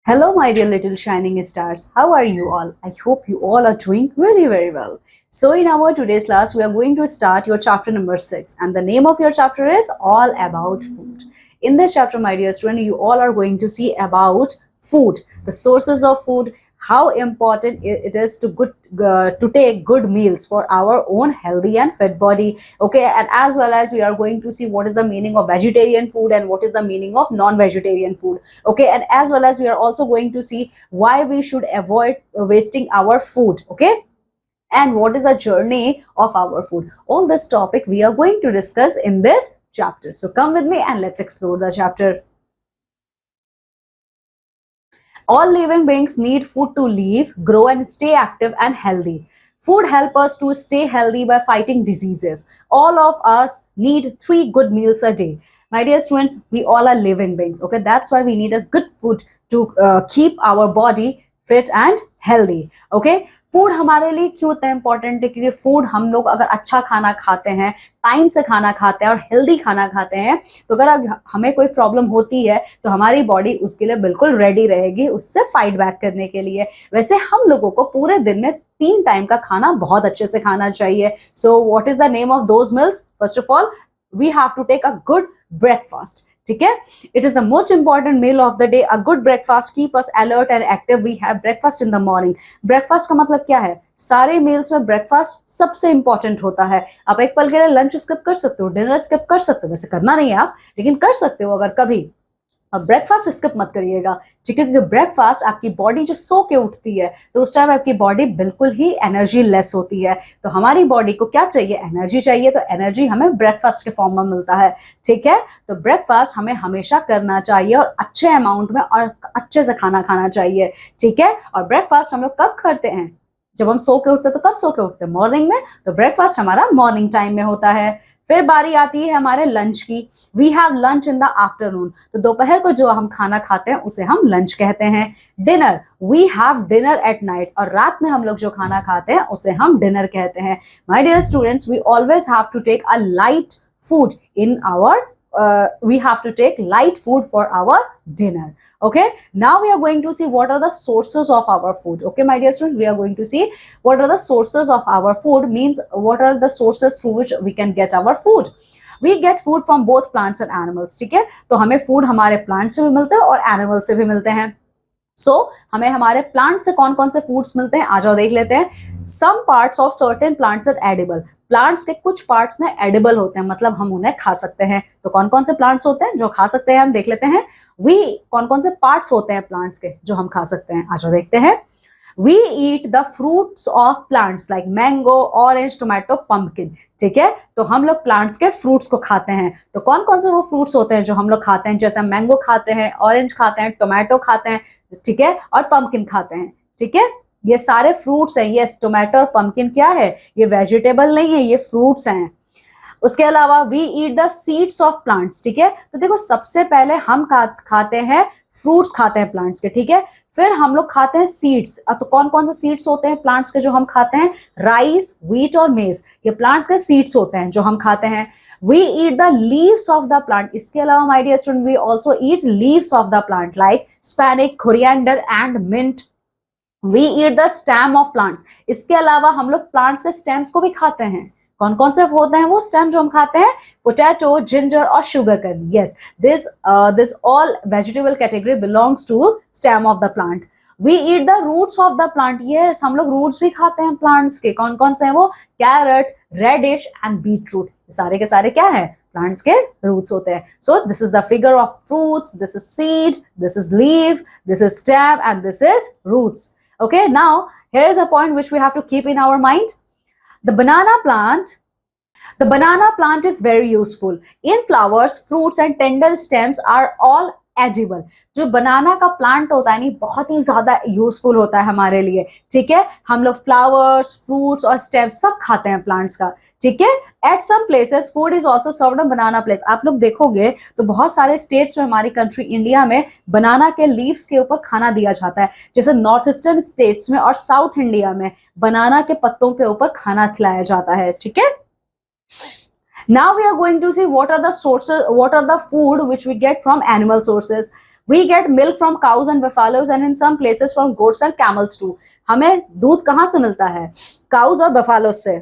Hello, my dear little shining stars. How are you all? I hope you all are doing really very well. So, in our today's class, we are going to start your chapter number 6, and the name of your chapter is All About Food. In this chapter, my dear student, you all are going to see about food, the sources of food, how important it is to take good meals for our own healthy and fit body. Okay, and as well as we are going to see what is the meaning of vegetarian food and what is the meaning of non-vegetarian food. Okay, and as well as we are also going to see why we should avoid wasting our food. Okay, and what is the journey of our food. All this topic we are going to discuss in this chapter. So come with me and let's explore the chapter. All living beings need food to live, grow, and stay active and healthy. Food helps us to stay healthy by fighting diseases. All of us need 3 good meals a day. My dear students, we all are living beings. Okay, that's why we need a good food to keep our body fit and healthy. Okay, food हमारे लिए क्यों इतना important है? क्योंकि food हम लोग अगर अच्छा खाना खाते हैं, टाइम से खाना खाते हैं और हेल्दी खाना खाते हैं, तो अगर हमें कोई प्रॉब्लम होती है तो हमारी बॉडी उसके लिए बिल्कुल रेडी रहेगी उससे फाइट बैक करने के लिए. वैसे हम लोगों को पूरे दिन में 3 टाइम का खाना बहुत अच्छे से खाना चाहिए. So what is the name of those meals? First of all, we have to take a good breakfast. ठीक है, it is the most important meal of the day. A good breakfast keep us alert and active. We have breakfast in the morning. Breakfast का मतलब क्या है? सारे meals में breakfast सबसे important होता है. आप एक पल के लिए लंच स्किप कर सकते हो, डिनर स्किप कर सकते हो, वैसे करना नहीं है आप, लेकिन कर सकते हो अगर कभी. अब ब्रेकफास्ट स्किप मत करिएगा, ठीक है, क्योंकि ब्रेकफास्ट आपकी बॉडी जो सो के उठती है तो उस टाइम आपकी बॉडी बिल्कुल ही एनर्जी लेस होती है. तो हमारी बॉडी को क्या चाहिए? एनर्जी चाहिए. तो एनर्जी हमें ब्रेकफास्ट के फॉर्म में मिलता है. ठीक है, तो ब्रेकफास्ट हमें हमेशा करना चाहिए और अच्छे अमाउंट में और अच्छे से खाना खाना चाहिए. ठीक है, और ब्रेकफास्ट हम लोग कब करते हैं? जब हम सो के उठते हैं. तो कब सो के उठते हैं? मॉर्निंग में. तो ब्रेकफास्ट हमारा मॉर्निंग टाइम में होता है. फिर बारी आती है हमारे लंच की. We have lunch in the afternoon. तो दोपहर को जो हम खाना खाते हैं उसे हम लंच कहते हैं. Dinner, we have dinner at night. और रात में हम लोग जो खाना खाते हैं उसे हम डिनर कहते हैं. My dear students, we always have to take a light food in our we have to take light food for our dinner. Okay, now we are going to see what are the sources of our food. Okay, my dear students, we are going to see what are the sources of our food, means what are the sources through which we can get our food. We get food from both plants and animals. ठीक है, तो हमें food हमारे plants से भी मिलता है और animals से भी मिलते हैं. हमें हमारे प्लांट से कौन कौन से फूड्स मिलते हैं, आ जाओ देख लेते हैं. Some parts of certain plants are edible. Plants के कुछ पार्ट्स में एडिबल होते हैं, मतलब हम उन्हें खा सकते हैं. तो कौन कौन से प्लांट्स होते हैं जो खा सकते हैं? हम देख लेते हैं. कौन कौन से पार्ट्स होते हैं प्लांट्स के जो हम खा सकते हैं? आ जाओ देखते हैं. We eat the fruits of plants like mango, orange, tomato, pumpkin. ठीक है, तो हम लोग प्लांट्स के फ्रूट्स को खाते हैं. तो कौन कौन से वो फ्रूट्स होते हैं जो हम लोग खाते हैं? जैसे मैंगो खाते हैं, ऑरेंज खाते हैं, टोमेटो खाते हैं, ठीक है, और पंपकिन खाते हैं. ठीक है, ये सारे फ्रूट्स हैं. ये टोमेटो और पंपकिन क्या है? ये वेजिटेबल नहीं है, ये फ्रूट्स हैं. उसके अलावा we eat the seeds of plants. ठीक है, तो देखो सबसे पहले हम खाते हैं फ्रूट्स, खाते हैं प्लांट्स के. ठीक है, फिर हम लोग खाते हैं सीड्स. तो कौन कौन से सीड्स होते हैं प्लांट्स के जो हम खाते हैं? राइस, व्हीट और मेज, ये प्लांट्स के सीड्स होते हैं जो हम खाते हैं. We eat the leaves of the plant. इसके अलावा my dear student, we also eat leaves of the plant like spinach, coriander and mint. We eat the stem of plants. इसके अलावा हम लोग प्लांट्स के स्टेम्स को भी खाते हैं. कौन कौन से होते हैं वो स्टेम जो हम खाते हैं? पोटैटो, जिंजर और sugar cane. Yes, this all vegetable category belongs to stem of the plant. We eat the roots of the plant. Yes, हम लोग रूट्स भी खाते हैं प्लांट्स के. कौन कौन से हैं वो? Carrot, radish and beetroot. सारे के सारे क्या है? प्लांट्स के रूट्स होते हैं. So this is the figure of fruits. This is seed, this is leaf, this is stem and this is roots. Okay, now here is a point which we have to keep in our mind. The banana plant. The banana plant is very useful. In flowers, fruits and tender stems are all edible. जो बनाना का plant होता है नहीं, बहुत ही ज्यादा useful होता है हमारे लिए. ठीक है, हम लोग फ्लावर्स, फ्रूट्स और स्टेम्स सब खाते हैं प्लांट्स का. ठीक है, at some places food is also served on banana place. आप लोग देखोगे तो बहुत सारे स्टेट्स में, हमारी कंट्री इंडिया में, बनाना के लीव्स के ऊपर खाना दिया जाता है. जैसे नॉर्थ ईस्टर्न स्टेट्स में और साउथ इंडिया में बनाना के पत्तों के ऊपर खाना खिलाया जाता है. ठीक है, now we are going to see what are the sources, what are the food which we get from animal sources. We get milk from cows and buffaloes and in some places from goats and camels too. हमें दूध कहाँ से मिलता है? Cause और बफालोज से।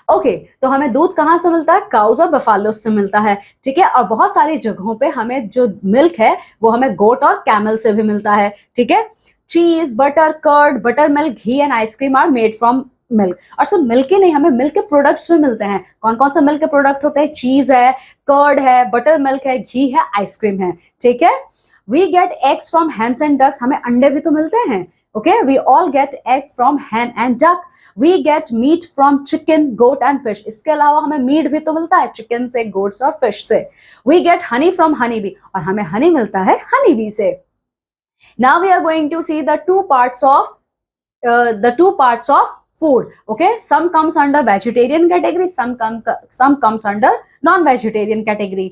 Okay तो हमें दूध कहाँ से मिलता है? काउज और बफालोज से मिलता है, ठीक है। और बहुत सारी जगहों पे हमें जो मिल्क है वो हमें गोट और कैमल से भी मिलता है, ठीक है। Cheese, butter, curd, butter milk, ghee and ice cream are made from milk. और सिर्फ मिल्क ही नहीं, हमें मिल्क के प्रोडक्ट्स भी मिलते हैं। कौन कौन से मिल्क के प्रोडक्ट होते हैं? चीज है, कर्ड है, बटर मिल्क है, घी है, आइसक्रीम है, ठीक है। We get eggs from hens and ducks, हमें अंडे भी तो मिलते हैं, okay. We all get egg from hen and duck. We get meat from chicken, goat and fish, इसके अलावा हमें मीट भी तो मिलता है चिकन से, गोट्स और फिश से। We get honey from honey bee, और हमें हनी मिलता है हनी बी से। Now we are going to see the two parts of food. Okay, some comes under vegetarian category, some comes under non-vegetarian category.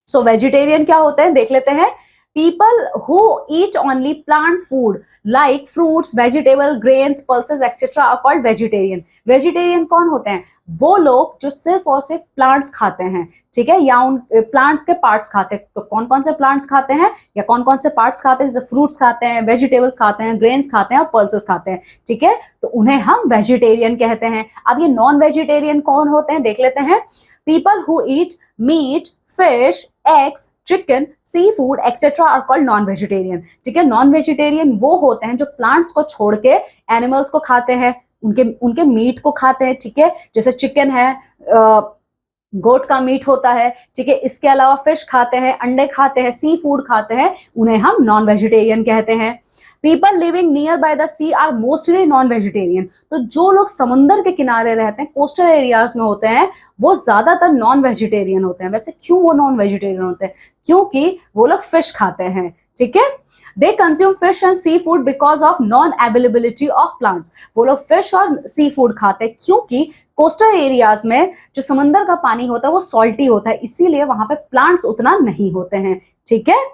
So vegetarian क्या होते हैं देख लेते हैं। People who eat only plant food like fruits, vegetable, grains, pulses, etc. are called vegetarian. Vegetarian कौन होते हैं? वो लोग जो सिर्फ और सिर्फ प्लांट्स खाते हैं, ठीक है, या उन प्लांट्स के पार्ट्स खाते हैं। तो कौन कौन से प्लांट्स खाते हैं या कौन कौन से पार्ट्स खाते हैं? जैसे फ्रूट्स खाते हैं, वेजिटेबल्स खाते हैं, ग्रेन्स खाते हैं और पल्सेस खाते हैं, ठीक है। तो उन्हें हम वेजिटेरियन कहते हैं। अब ये नॉन वेजिटेरियन कौन होते हैं देख लेते हैं। People who eat meat, fish, eggs, chicken, sea food etcetera are called non vegetarian, ठीक है। नॉन वेजिटेरियन वो होते हैं जो प्लांट्स को छोड़ के एनिमल्स को खाते हैं, उनके मीट को खाते हैं, ठीक है। जैसे चिकन है, गोट का मीट होता है, ठीक है। इसके अलावा फिश खाते हैं, अंडे खाते हैं, सी फूड खाते हैं, उन्हें हम नॉन वेजिटेरियन कहते हैं। People living near by the sea are mostly non vegetarian. तो जो लोग समुद्र के किनारे रहते हैं, कोस्टल एरियाज में होते हैं, वो ज्यादातर नॉन वेजिटेरियन होते हैं। वैसे क्यों वो नॉन वेजिटेरियन होते हैं? क्योंकि वो लोग फिश खाते हैं, ठीक है। They consume fish and sea food because of non availability of plants. वो लोग फिश और सी फूड खाते हैं क्योंकि कोस्टल एरियाज में जो समंदर का पानी होता है वो सॉल्टी होता है, इसीलिए वहां पे प्लांट्स उतना नहीं होते हैं, ठीक है।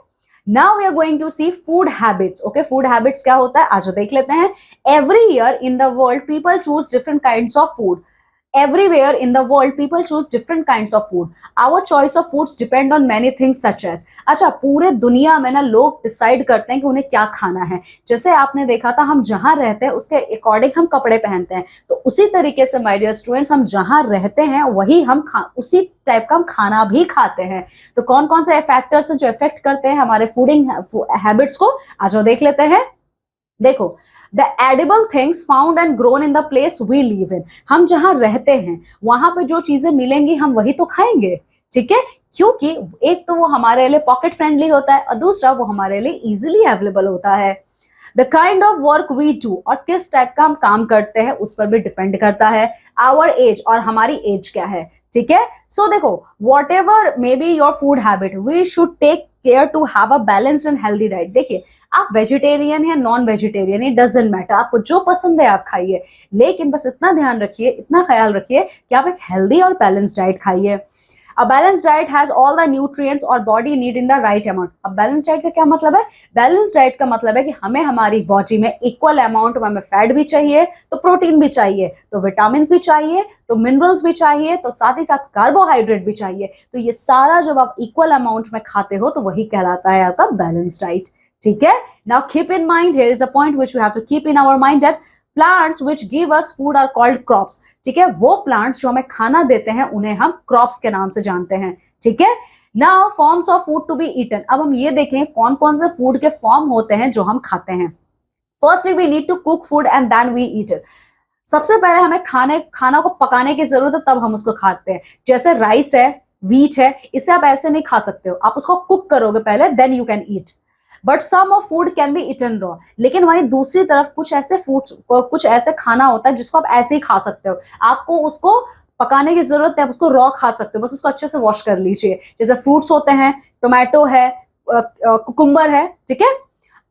Now we are going to see food habits. Okay, food habits क्या होता है आज देख लेते हैं। Every year in the world people choose different kinds of food. Everywhere in the world people choose different kinds of food. Our choice of foods depend on many things such as, अच्छा पूरे दुनिया में ना लोग decide करते हैं कि उन्हें क्या खाना है। जैसे आपने देखा था हम जहां रहते हैं उसके अकॉर्डिंग हम कपड़े पहनते हैं, तो उसी तरीके से माय डियर स्टूडेंट्स हम जहां रहते हैं वही हम उसी टाइप का हम खाना भी खाते हैं। तो कौन कौन से फैक्टर्स हैं जो इफेक्ट करते हैं हमारे फूडिंग हैबिट्स को, आज देख लेते हैं। देखो, the edible things found and grown in the place we live in. हम जहां रहते हैं वहां पे जो चीजें मिलेंगी हम वही तो खाएंगे, ठीक है। क्योंकि एक तो वो हमारे लिए पॉकेट फ्रेंडली होता है और दूसरा वो हमारे लिए इजीली अवेलेबल होता है। The kind of work we do, और किस टाइप का हम काम करते हैं उस पर भी डिपेंड करता है। आवर एज, और हमारी एज क्या है, ठीक है। सो देखो, whatever may be your food habit, we should take care to have a balanced and healthy diet. देखिए, आप वेजिटेरियन या non vegetarian, it doesn't matter, आपको जो पसंद है आप खाइए, लेकिन बस इतना ध्यान रखिए, इतना ख्याल रखिए कि आप एक हेल्दी और बैलेंस्ड डाइट खाइए। A balanced diet has all the nutrients और body need in the right amount. अब बैलेंस डाइट का क्या मतलब है? बैलेंस डाइट का मतलब है कि हमें हमारी बॉडी में इक्वल अमाउंट में फैट भी चाहिए, तो प्रोटीन भी चाहिए, तो विटामिन भी चाहिए, तो मिनरल्स भी चाहिए, तो साथ ही साथ कार्बोहाइड्रेट भी चाहिए। तो ये सारा जब आप इक्वल अमाउंट में खाते हो तो वही कहलाता है आपका बैलेंस डाइट, ठीक है। Now keep in mind, here is a point which we have to keep in our mind that plants which give us food are called crops, ठीक है। वो प्लांट्स जो हमें खाना देते हैं उन्हें हम क्रॉप्स के नाम से जानते हैं, ठीक है। Now forms of food to be eaten. अब हम ये देखें कौन कौन से फूड के फॉर्म होते हैं जो हम खाते हैं। Firstly we need to cook food and then we eat it. सबसे पहले हमें खाना को पकाने की जरूरत है, तब हम उसको खाते हैं। जैसे राइस है, व्हीट है, इसे आप ऐसे नहीं खा सकते हो, आप उसको कुक करोगे पहले, then you can eat. But some of food can be eaten raw. लेकिन वहीं दूसरी तरफ कुछ ऐसे खाना होता है जिसको आप ऐसे ही खा सकते हो, आपको उसको पकाने की जरूरत है, आप उसको रॉ खा सकते हो, बस उसको अच्छे से वॉश कर लीजिए। जैसे फ्रूट्स होते हैं, टोमेटो है, कुकुम्बर है, ठीक है।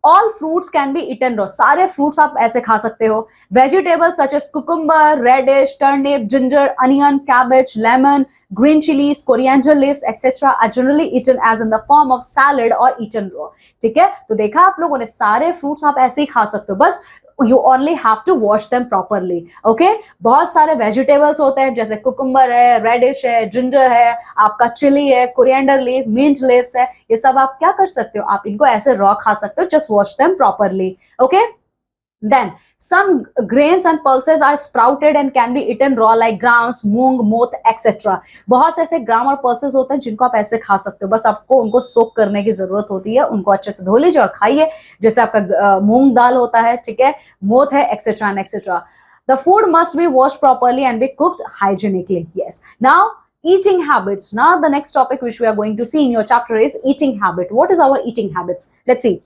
All fruits can be eaten raw, सारे फ्रूट्स आप ऐसे खा सकते हो। Vegetables such as cucumber, radish, turnip, ginger, onion, cabbage, lemon, green chillies, coriander leaves etcetera are generally eaten as in the form of salad और eaten raw, ठीक है। तो देखा आप लोगों ने, सारे फ्रूट्स आप ऐसे ही खा सकते हो, बस you only have to wash them properly. Okay, बहुत सारे वेजिटेबल्स होते हैं जैसे कुकुम्बर है, रेडिश है, जिंजर है, आपका चिली है, कोरिएंडर लीफ, मिंट लीव्स है, ये सब आप क्या कर सकते हो, आप इनको ऐसे रॉ खा सकते हो. Just wash them properly. Okay. Then some grains and pulses are sprouted and can be eaten raw like grams, मूंग, मोठ, etc. बहुत से ऐसे ग्राम और पल्सेस होते हैं जिनको आप ऐसे खा सकते हो. बस आपको उनको सोक करने की जरूरत होती है. उनको अच्छे से धो लीजिए और खाइए. जैसे आपका मूंग दाल होता है, ठीक है, मोठ है, etc. and etc. The food must be washed properly and be cooked hygienically. Yes. Now eating habits. Now the next topic which we are going to see in your chapter is eating habit. What is our eating habits? Let's see.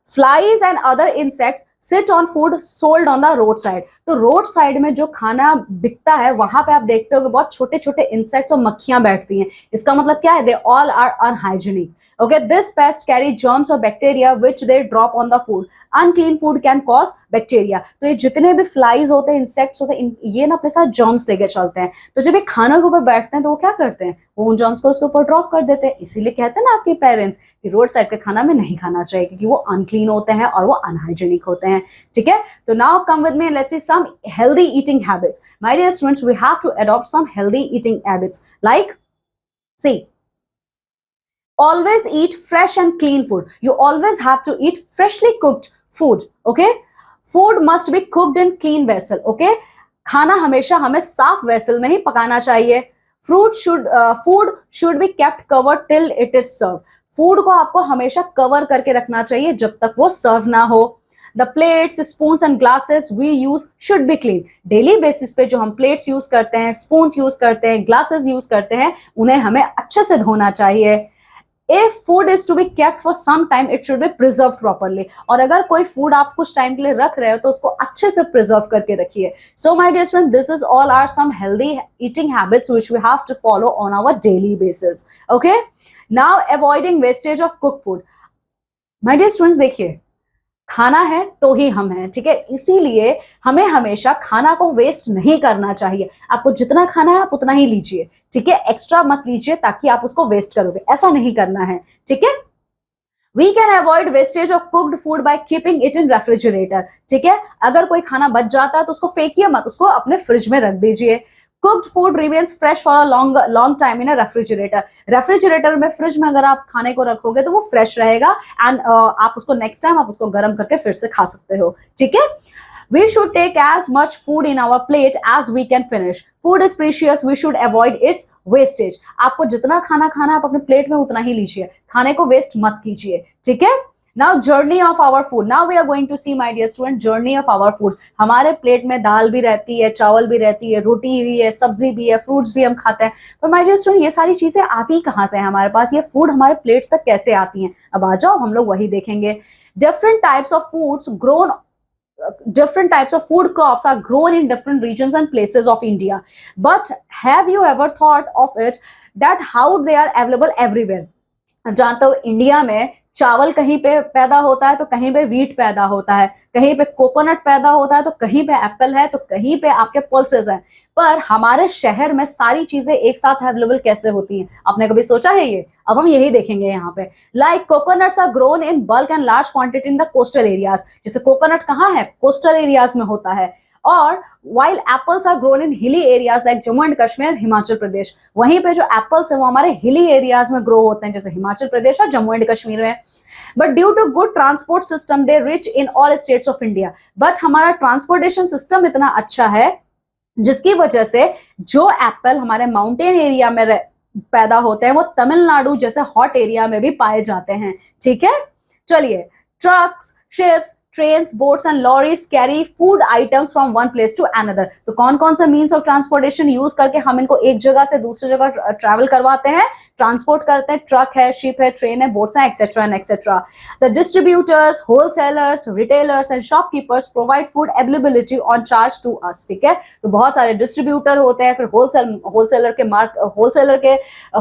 Flies and other insects sit on food sold on the roadside. तो road side में जो खाना बिकता है वहां पे आप देखते हो कि बहुत छोटे छोटे इंसेक्ट्स और मक्खियां बैठती हैं. इसका मतलब क्या है? They all are unhygienic. Okay, this pest carry germs और bacteria which they drop on the food. Unclean food can cause bacteria. तो ये जितने भी फ्लाइज होते हैं, इंसेक्ट्स होते हैं, ये ना अपने साथ जर्म्स लेके चलते हैं. तो जब ये खाना के ऊपर बैठते हैं तो वो क्या करते हैं? वो उन जर्म्स को उसके ऊपर ड्रॉप कर देते हैं. इसीलिए कहते हैं ना आपके पेरेंट्स कि रोड साइड का खाना में नहीं खाना चाहिए क्योंकि वो अनक्लीन होते हैं और वो अनहाइजीनिक होते हैं. ठीक है, तो now come with me, let's see some healthy eating habits. My dear students, we have to adopt some healthy eating habits. Like, see, always eat fresh and clean food. You always have to eat freshly cooked food. Okay, food must be cooked in clean vessel. Okay, खाना हमेशा हमें साफ vessel में ही पकाना चाहिए. Food should be kept covered till it is served. Food को आपको हमेशा कवर करके रखना चाहिए जब तक वो सर्व ना हो. The plates, spoons and glasses we use should be clean. Daily basis पे जो हम प्लेट्स यूज करते हैं, स्पून्स यूज करते हैं, ग्लासेस यूज करते हैं, उन्हें हमें अच्छे से धोना चाहिए. If food is to be kept for some time, it should be preserved properly. और अगर कोई फूड आप कुछ टाइम के लिए रख रहे हो तो उसको अच्छे से प्रिजर्व करके रखिए. So my dear friend, this is all are some healthy eating habits which we have to follow on our daily basis. Okay? Now avoiding wastage of cooked food. My dear students, देखिए, खाना है तो ही हम हैं. ठीक है, इसीलिए हमें हमेशा खाना को वेस्ट नहीं करना चाहिए. आपको जितना खाना है आप उतना ही लीजिए. ठीक है, एक्स्ट्रा मत लीजिए ताकि आप उसको वेस्ट करोगे. ऐसा नहीं करना है. ठीक है, we can avoid wastage of cooked food by keeping it in refrigerator. ठीक है, अगर कोई खाना बच जाता है तो उसको फेंकिए मत, उसको अपने फ्रिज में रख दीजिए. Cooked food remains fresh for a long time in a refrigerator. Refrigerator में, फ्रिज में अगर आप खाने को रखोगे तो वो फ्रेश रहेगा एंड आप उसको नेक्स्ट टाइम आप उसको गर्म करके फिर से खा सकते हो. ठीक है, we should take as much food in our plate as we can finish. Food is precious, we should avoid its wastage. आपको जितना खाना खाना आप अपने प्लेट में उतना ही लीजिए, खाने को वेस्ट मत कीजिए. ठीक है. Now journey of our food. Now we are going to see, my dear student, journey of our food. हमारे प्लेट में दाल भी रहती है, चावल भी रहती है, रोटी भी है, सब्जी भी है, फ्रूट्स भी हम खाते हैं. पर my dear student, ये सारी चीजें आती कहाँ से है हमारे पास? ये फूड हमारे प्लेट्स तक कैसे आती हैं? अब आ जाओ, हम लोग वही देखेंगे. Different types of foods grown different types of food crops are grown in different regions and places of India. But have you ever thought of it that how they are available everywhere? जानते हो India में चावल कहीं पे पैदा होता है तो कहीं पे व्हीट पैदा होता है, कहीं पे कोकोनट पैदा होता है तो कहीं पे एप्पल है तो कहीं पे आपके पल्सेस हैं. पर हमारे शहर में सारी चीजें एक साथ अवेलेबल कैसे होती हैं? आपने कभी सोचा है ये? अब हम यही देखेंगे यहाँ पे. Like coconuts are grown in bulk and large quantity in the coastal areas. जैसे कोकोनट कहाँ है? कोस्टल एरियाज में होता है. और while apples are grown in hilly areas like Jammu and Kashmir, Himachal Pradesh, वहीं पे जो एप्पल्स है वो हमारे हिली एरियाज में ग्रो होते हैं जैसे हिमाचल प्रदेश और जम्मू एंड कश्मीर में. But due to good transport system they reach in all states of India. But हमारा ट्रांसपोर्टेशन सिस्टम इतना अच्छा है जिसकी वजह से जो एप्पल हमारे माउंटेन एरिया में पैदा होते हैं वो तमिलनाडु जैसे हॉट एरिया में भी पाए जाते हैं. ठीक है, चलिए. Trucks, ships, trains, boats and lorries carry food items from one place to another. तो कौन कौन सा मीन्स ऑफ ट्रांसपोर्टेशन यूज करके हम इनको एक जगह से दूसरी जगह ट्रैवल करवाते हैं, ट्रांसपोर्ट करते हैं? ट्रक है, शिप है, ट्रेन है, बोट्स हैं, etcetera and etcetera. The distributors, wholesalers, retailers and shopkeepers provide food availability on charge to us. ठीक है, तो बहुत सारे डिस्ट्रीब्यूटर होते हैं, फिर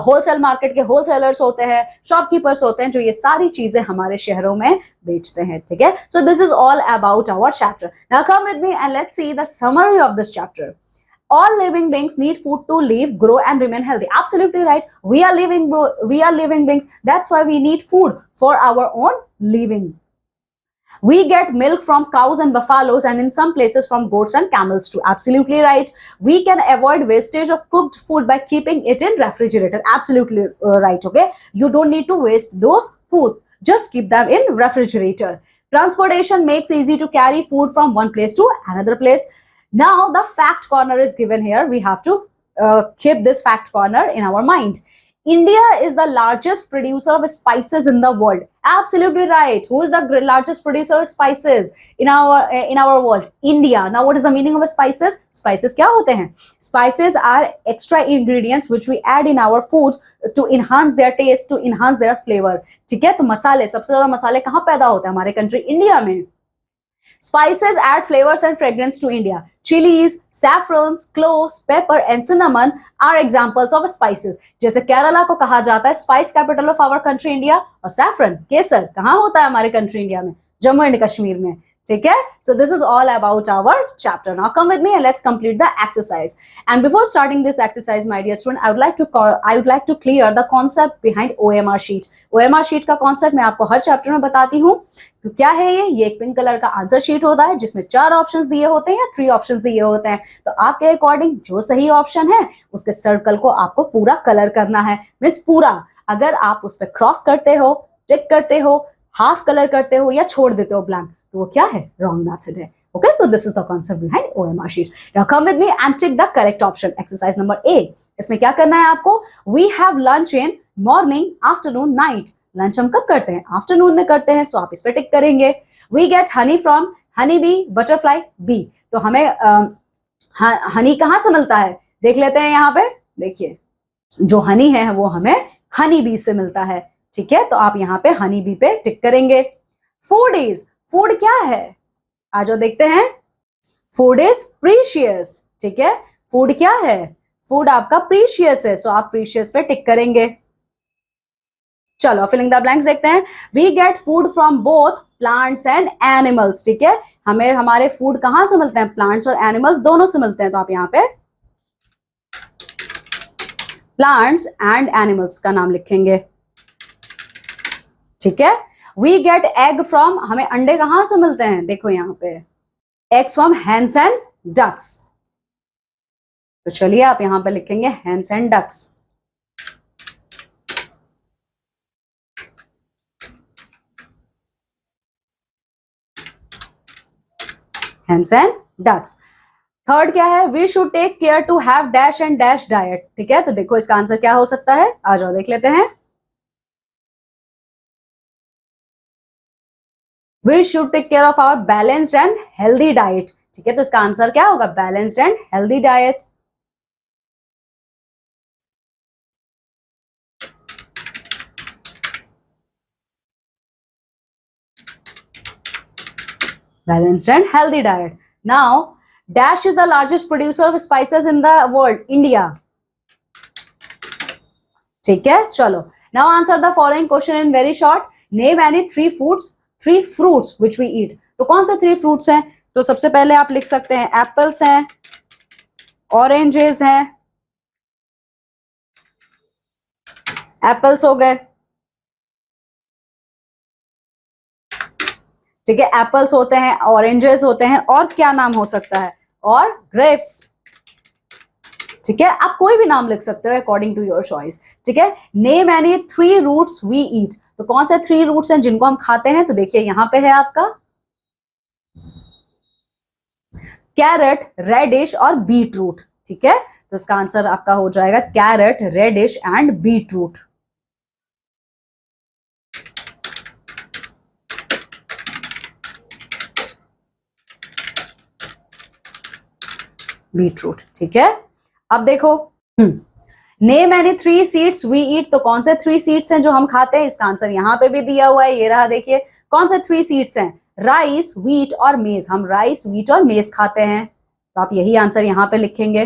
होलसेल मार्केट के होलसेलर्स होते हैं, शॉपकीपर्स होते हैं जो ये सारी चीजें हमारे शहरों में बेचते हैं. ठीक है, so this is all about our chapter. Now come with me and let's see the summary of this chapter. All living beings need food to live, grow and remain healthy. Absolutely right. We are living beings. That's why we need food for our own living. We get milk from cows and buffaloes, and in some places from goats and camels too. Absolutely right. We can avoid wastage of cooked food by keeping it in refrigerator. Absolutely right. Okay, you don't need to waste those food, just keep them in refrigerator. Transportation makes easy to carry food from one place to another place. Now the fact corner is given here. We have to keep this fact corner in our mind. India is the largest producer of spices in the world. Absolutely right. Who is the largest producer of spices in our world? India. Now, what is the meaning of spices? Spices क्या होते हैं? Spices are extra ingredients which we add in our food to enhance their taste, to enhance their flavor. ठीक है? तो मसाले, सबसे ज्यादा मसाले कहाँ पैदा होते हैं? हमारे कंट्री इंडिया में. Spices add flavors and fragrance to India. Chilies, saffrons, cloves, pepper and cinnamon are examples of spices. जैसे केरला को कहा जाता है spice capital of our country India, और सैफरन, केसर कहाँ होता है हमारे कंट्री इंडिया में? जम्मू एंड कश्मीर में. ठीक है? So this is all about our chapter. Now come with me and let's complete the exercise. And before starting this exercise, my dear student, I would like to clear the concept behind OMR sheet. OMR sheet का concept मैं आपको हर chapter में बताती हूँ. तो क्या है ये एक पिंक कलर का आंसर शीट होता है जिसमें 4 ऑप्शंस दिए होते हैं या 3 ऑप्शंस दिए होते हैं. तो आपके अकॉर्डिंग जो सही ऑप्शन है उसके सर्कल को आपको पूरा कलर करना है. मीन्स पूरा. अगर आप उस पर क्रॉस करते हो, टिक करते हो, हाफ कलर करते हो या छोड़ देते हो ब्लैंक, तो वो क्या है? रॉन्ग मेथड है. Okay, so this is the concept behind OMR sheet. Now come with me and check the correct option. Exercise number A. इसमें क्या करना है आपको? We have lunch in morning, afternoon, night. Lunch हम कब करते हैं? आफ्टरनून में करते हैं, सो आप इस पे टिक करेंगे. We get honey from honey bee, butterfly bee. तो हमें हनी कहाँ से मिलता है? देख लेते हैं यहाँ पे. देखिए, जो हनी है वो हमें हनी बी से मिलता है. ठीक है, तो आप यहाँ पे हनी बी पे टिक करेंगे. फूड इज, फूड क्या है? आ जाओ देखते हैं. Food is precious. ठीक है, फूड क्या है? फूड आपका प्रीशियस है, सो आप प्रीशियस पे टिक करेंगे. चलो फिलिंग द ब्लैंक्स देखते हैं. We get food from both plants and animals. ठीक है, हमें हमारे फूड कहां से मिलते हैं? प्लांट्स और एनिमल्स दोनों से मिलते हैं. तो आप यहाँ पे प्लांट्स एंड एनिमल्स का नाम लिखेंगे. ठीक है. वी गेट एग फ्रॉम, हमें अंडे कहां से मिलते हैं? देखो यहाँ पे eggs from hens and ducks. तो चलिए आप यहां पे लिखेंगे hens and ducks. Hens and ducks. Third क्या है? We should take care to have dash and dash diet. ठीक है, तो देखो इसका आंसर क्या हो सकता है? आ जाओ देख लेते हैं. We should take care of our balanced and healthy diet. ठीक है, तो इसका आंसर क्या होगा? Balanced and healthy diet. Balanced and healthy diet. Now, Dash is the largest producer of spices in the world, India. ठीक है, चलो. Now answer the following question in very short. Name any three fruits which we eat. तो कौन से 3 fruits हैं? तो सबसे पहले आप लिख सकते हैं एप्पल्स हैं, ऑरेंजेस हैं. एप्पल्स हो गए. ठीक है, एप्पल्स होते हैं, ऑरेंजेस होते हैं, और क्या नाम हो सकता है? और ग्रेप्स. ठीक है, आप कोई भी नाम लिख सकते हो अकॉर्डिंग टू योर चॉइस. ठीक है. Name any 3 roots we eat. तो कौन से 3 रूट्स हैं जिनको हम खाते हैं? तो देखिए यहां पे है आपका कैरेट, रेडिश और बीट रूट. ठीक है, तो इसका आंसर आपका हो जाएगा carrot, radish and beet root. Beetroot. ठीक है, अब देखो. Name any 3 seeds we eat. तो कौन से 3 सीड्स हैं जो हम खाते हैं? इसका आंसर यहाँ पे भी दिया हुआ है, ये रहा. देखिए कौन से 3 सीड्स हैं? राइस, व्हीट और मेज. हम राइस, व्हीट और मेज खाते हैं, तो आप यही आंसर यहाँ पे लिखेंगे.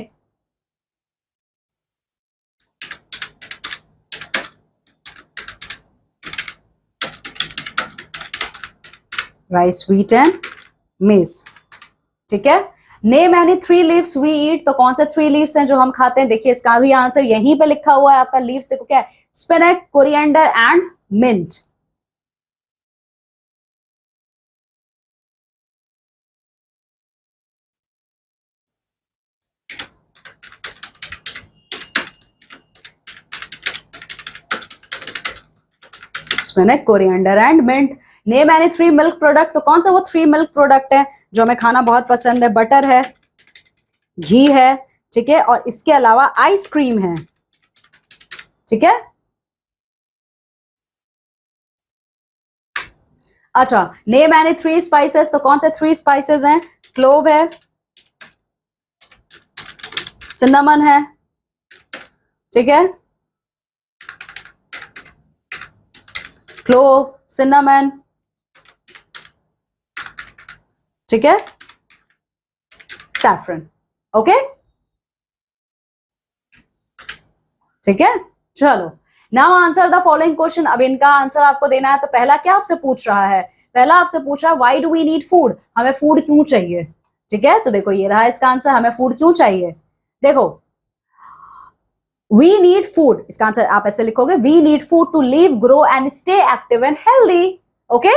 Rice, wheat and maize. ठीक है. Name any 3 leaves we eat. तो कौन से 3 लीव्स हैं जो हम खाते हैं? देखिए इसका भी आंसर यहीं पे लिखा हुआ है आपका. लीव्स देखो क्या है? Spinach, coriander and mint. Spinach, coriander and mint. Name any 3 milk product, तो कौन सा वो 3 मिल्क प्रोडक्ट है जो हमें खाना बहुत पसंद है? बटर है, घी है, ठीक है, और इसके अलावा आइसक्रीम है, ठीक है। अच्छा, नेम एनी 3 स्पाइसेस, तो कौन से 3 स्पाइसेस हैं? क्लोव है, सिनेमन है, ठीक है, क्लोव, सिनेमन, ठीक है, सैफरन। ओके, ठीक है, चलो now answer the following question. अब इनका आंसर आपको देना है। तो पहला क्या आपसे पूछ रहा है? पहला आपसे पूछ रहा है why do we need food, हमें फूड क्यों चाहिए, ठीक है। तो देखो ये रहा इसका आंसर, हमें फूड क्यों चाहिए। देखो, वी नीड फूड, इसका आंसर आप ऐसे लिखोगे, we need food to live, grow and stay active and healthy. Okay,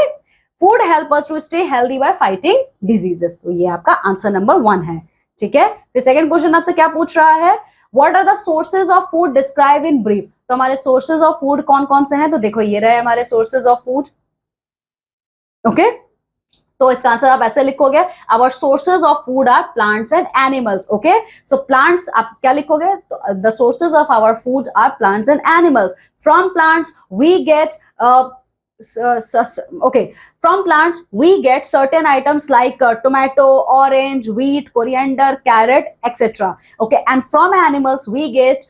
food help us to stay healthy by fighting diseases. तो ये आपका आंसर नंबर 1 है, ठीक है। फिर सेकंड क्वेश्चन आपसे क्या पूछ रहा है? What are the sources of food, describe in brief. तो हमारे सोर्सेज ऑफ फूड कौन कौन से हैं? तो देखो ये रहे हमारे सोर्सेज ऑफ फूड। ओके, तो इसका आंसर आप ऐसे लिखोगे, our sources of food are plants and animals. Okay, so plants आप क्या लिखोगे? तो the sources of our food are plants and animals. From plants we get okay, from plants we get certain items like tomato, orange, wheat, coriander, carrot, etc. Okay, and from animals we get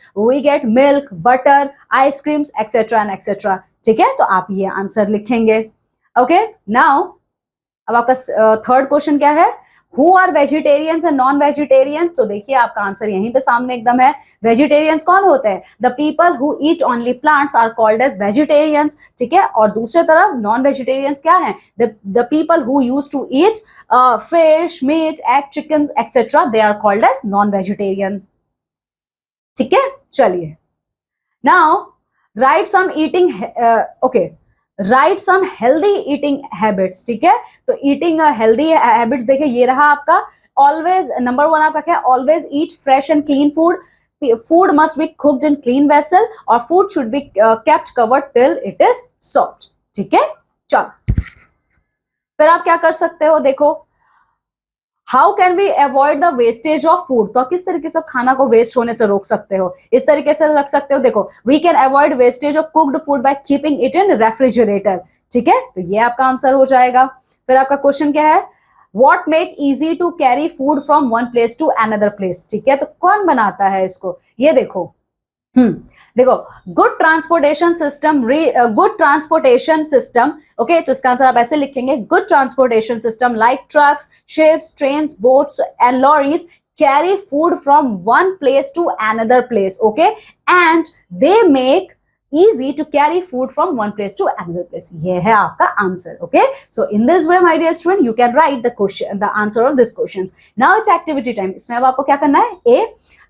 milk, butter, ice creams, etc. and etc. ठीक है, तो आप ये answer लिखेंगे। Okay, now अब आपका third question क्या है? Who are vegetarians and non vegetarians. तो देखिए आपका आंसर यहीं पे सामने एकदम है। वेजिटेरियंस कौन होते हैं? The people who eat only plants are called as vegetarians, ठीक है। और दूसरे तरफ नॉन वेजिटेरियंस क्या है? The people who use to eat fish, meat, egg, chicken etcetera, they are called as non vegetarian, ठीक है। चलिए, now write some eating, okay, write some healthy eating habits, ठीक है। तो ईटिंग हेल्दी हैबिट्स देखिए ये रहा आपका। ऑलवेज, नंबर 1 आपका क्या है? Always eat fresh and clean food, food must be cooked in clean vessel, और food should be kept covered till it is served, ठीक है। चलो, फिर आप क्या कर सकते हो? देखो, how can we avoid the wastage of food, तो किस तरीके से खाना को वेस्ट होने से रोक सकते हो? इस तरीके से रख सकते हो। देखो, we can avoid wastage of cooked food by keeping it in refrigerator, ठीक है। तो ये आपका आंसर हो जाएगा। फिर आपका क्वेश्चन क्या है? What make easy to carry food from one place to another place, ठीक है। तो कौन बनाता है इसको? ये देखो, देखो, good transportation system, good transportation system. Okay, तो इसका आंसर आप ऐसे लिखेंगे, good transportation system like trucks, ships, trains, boats and lorries carry food from one place to another place, okay, and they make easy to carry food from one place to another place. ये है आपका answer. okay, so in this way my dear student you can write the question, the answer of this questions. Now it's activity time. इसमें अब आपको क्या करना है? A,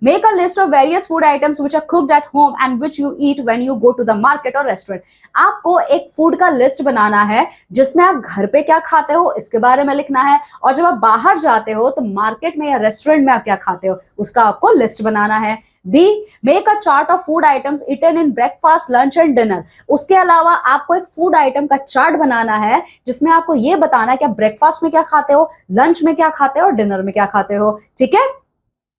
make a list of various food items which are cooked at home and which you eat when you go to the market or restaurant. आपको एक food का list बनाना है जिसमें आप घर पे क्या खाते हो इसके बारे में लिखना है, और जब आप बाहर जाते हो तो मार्केट में या रेस्टोरेंट में आप क्या खाते हो उसका आपको लिस्ट बनाना है। B, make a chart of food items eaten in breakfast, lunch and dinner. उसके अलावा आपको एक फूड आइटम का चार्ट बनाना है जिसमें आपको ये बताना है कि आप ब्रेकफास्ट में क्या खाते हो, लंच में क्या खाते हो और डिनर में क्या खाते हो, ठीक है।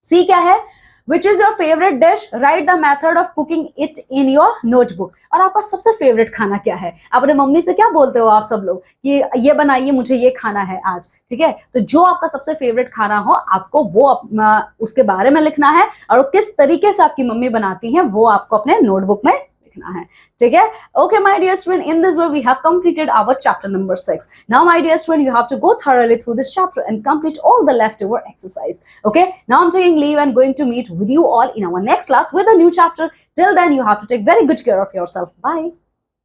C क्या है? Which is your favorite dish? Write the method of cooking it in your notebook. और आपका सबसे फेवरेट खाना क्या है? अपने मम्मी से क्या बोलते हो आप सब लोग कि ये बनाइए, मुझे ये खाना है आज, ठीक है। तो जो आपका सबसे फेवरेट खाना हो आपको वो उसके बारे में लिखना है, और किस तरीके से आपकी मम्मी बनाती है वो आपको अपने नोटबुक में लिखना है, ठीक है। Okay, my dear student, in this way we have completed our chapter number 6. Now, my dear student, you have to go thoroughly through this chapter and complete all the leftover exercise. Okay, now I'm taking leave and going to meet with you all in our next class with a new chapter. Till then, you have to take very good care of yourself. Bye.